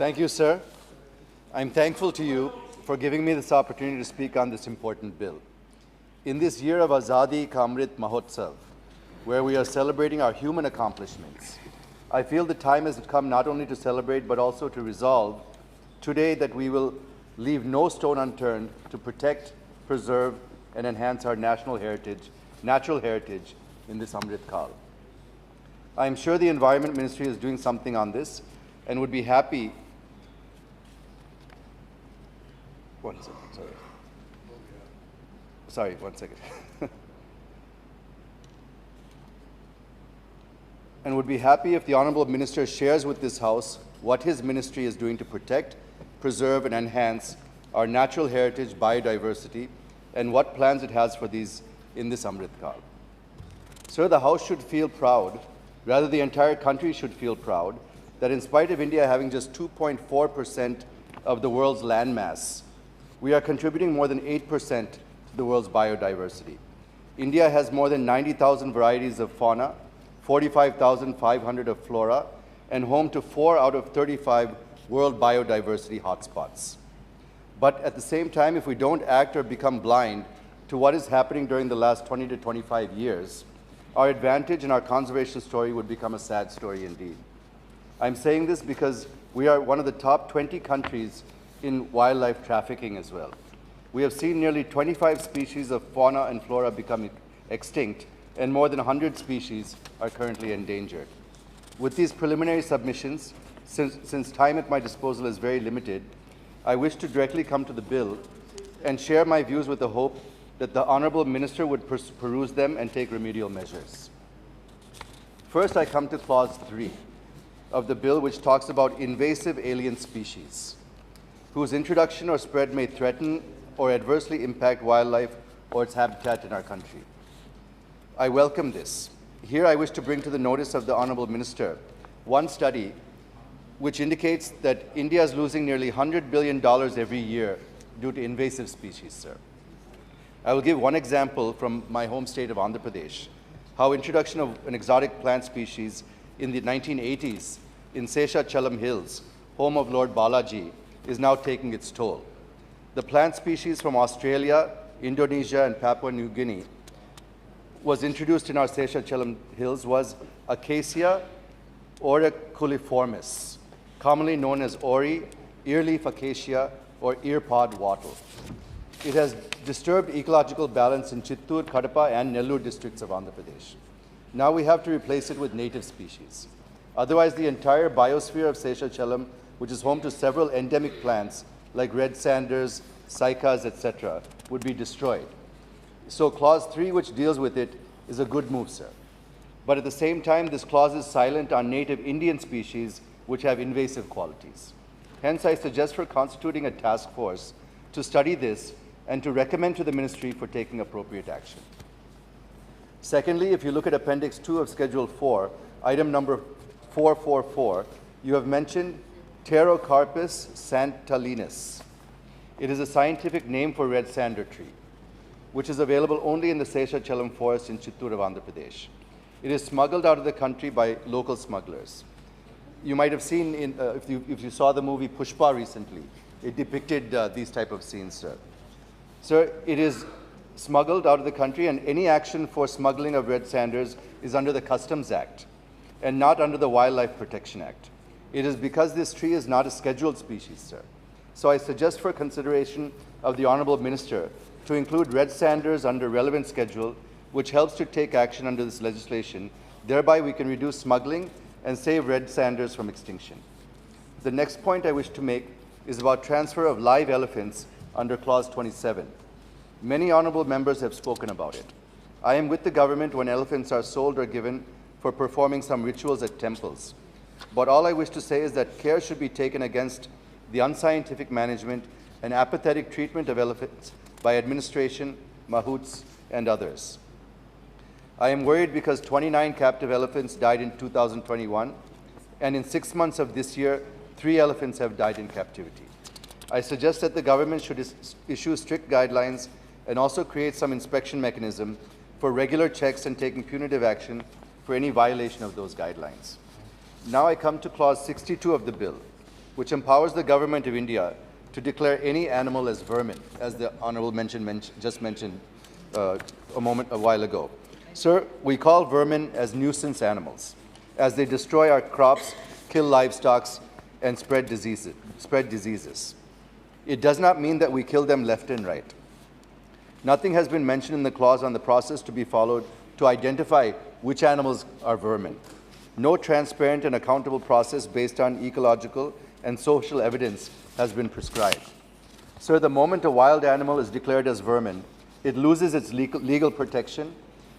Thank you, sir. I'm thankful to you for giving me this opportunity to speak on this important bill. In this year of Azadi Ka Amrit Mahotsav, where we are celebrating our human accomplishments, I feel the time has come not only to celebrate but also to resolve today that we will leave no stone unturned to protect, preserve, and enhance our natural heritage in this Amrit Kal. I am sure the Environment Ministry is doing something on this and would be happy. One second, sorry, 1 second. And would be happy if the Honourable Minister shares with this House what his ministry is doing to protect, preserve, and enhance our natural heritage, biodiversity, and what plans it has for these in this Amrit Kal. Sir, the House should feel proud, rather the entire country should feel proud, that in spite of India having just 2.4% of the world's landmass, we are contributing more than 8% to the world's biodiversity. India has more than 90,000 varieties of fauna, 45,500 of flora, and home to 4 out of 35 world biodiversity hotspots. But at the same time, if we don't act or become blind to what is happening during the last 20 to 25 years, our advantage in our conservation story would become a sad story indeed. I'm saying this because we are one of the top 20 countries in wildlife trafficking as well. We have seen nearly 25 species of fauna and flora become extinct, and more than 100 species are currently endangered. With these preliminary submissions, since time at my disposal is very limited, I wish to directly come to the bill and share my views with the hope that the Honourable Minister would peruse them and take remedial measures. First, I come to Clause 3 of the bill, which talks about invasive alien species, whose introduction or spread may threaten or adversely impact wildlife or its habitat in our country. I welcome this. Here I wish to bring to the notice of the Honourable Minister one study which indicates that India is losing nearly $100 billion every year due to invasive species, sir. I will give one example from my home state of Andhra Pradesh, how introduction of an exotic plant species in the 1980s in Seshachalam Hills, home of Lord Balaji, is now taking its toll. The plant species from Australia, Indonesia, and Papua New Guinea was introduced in our Seshachalam Hills was Acacia auriculiformis, commonly known as Ori, earleaf acacia, or earpod wattle. It has disturbed ecological balance in Chittoor, Kadapa, and Nellore districts of Andhra Pradesh. Now we have to replace it with native species. Otherwise, the entire biosphere of Seshachalam, which is home to several endemic plants like red sanders, cycas, etc., would be destroyed. So Clause 3, which deals with it, is a good move, sir. But at the same time, this clause is silent on native Indian species which have invasive qualities. Hence, I suggest for constituting a task force to study this and to recommend to the Ministry for taking appropriate action. Secondly, if you look at Appendix 2 of Schedule 4, item number 444, you have mentioned Pterocarpus santalinus. It is a scientific name for red sander tree, which is available only in the Seshachalam forest in Chittoor of Andhra Pradesh. It is smuggled out of the country by local smugglers. You might have seen, if you saw the movie Pushpa recently, it depicted these type of scenes, sir. Sir, it is smuggled out of the country, and any action for smuggling of red sanders is under the Customs Act and not under the Wildlife Protection Act. It is because this tree is not a scheduled species, sir. So I suggest for consideration of the Honourable Minister to include red sanders under relevant schedule, which helps to take action under this legislation. Thereby, we can reduce smuggling and save red sanders from extinction. The next point I wish to make is about transfer of live elephants under Clause 27. Many honourable members have spoken about it. I am with the government when elephants are sold or given for performing some rituals at temples. But all I wish to say is that care should be taken against the unscientific management and apathetic treatment of elephants by administration, mahouts, and others. I am worried because 29 captive elephants died in 2021, and in 6 months of this year, 3 elephants have died in captivity. I suggest that the government should issue strict guidelines and also create some inspection mechanism for regular checks and taking punitive action for any violation of those guidelines. Now I come to Clause 62 of the bill, which empowers the government of India to declare any animal as vermin, as the Honorable just mentioned a while ago. Sir, we call vermin as nuisance animals, as they destroy our crops, kill livestock, and spread diseases. It does not mean that we kill them left and right. Nothing has been mentioned in the clause on the process to be followed to identify which animals are vermin. No transparent and accountable process based on ecological and social evidence has been prescribed. Sir, the moment a wild animal is declared as vermin, it loses its legal protection,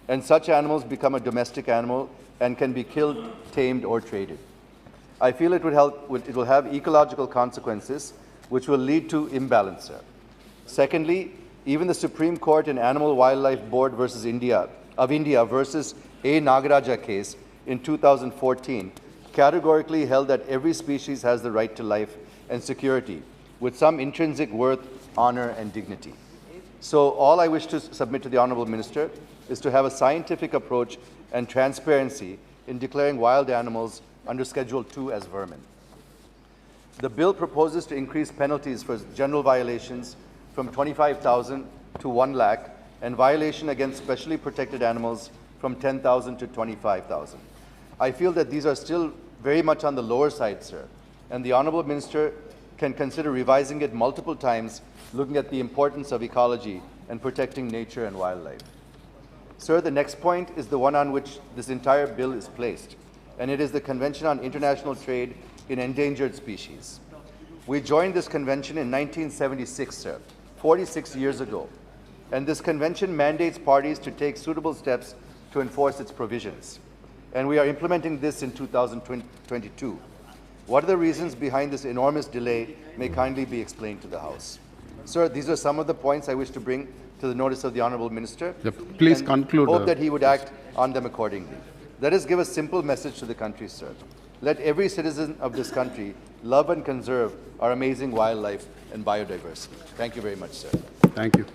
and such animals become a domestic animal and can be killed, tamed, or traded. I feel it will have ecological consequences which will lead to imbalance, sir. Secondly, even the Supreme Court in Animal Wildlife Board of India versus A. Nagaraja case in 2014 categorically held that every species has the right to life and security with some intrinsic worth, honor, and dignity. So all I wish to submit to the Honourable Minister is to have a scientific approach and transparency in declaring wild animals under Schedule 2 as vermin. The bill proposes to increase penalties for general violations from 25,000 to 1 lakh and violation against specially protected animals from 10,000 to 25,000. I feel that these are still very much on the lower side, sir, and the Honourable Minister can consider revising it multiple times, looking at the importance of ecology and protecting nature and wildlife. Sir, the next point is the one on which this entire bill is placed, and it is the Convention on International Trade in Endangered Species. We joined this convention in 1976, sir, 46 years ago, and this convention mandates parties to take suitable steps to enforce its provisions. And we are implementing this in 2022. What are the reasons behind this enormous delay may kindly be explained to the House. Sir, these are some of the points I wish to bring to the notice of the Honourable Minister. Please conclude. Hope that he would act on them accordingly. Let us give a simple message to the country, sir. Let every citizen of this country love and conserve our amazing wildlife and biodiversity. Thank you very much, sir. Thank you.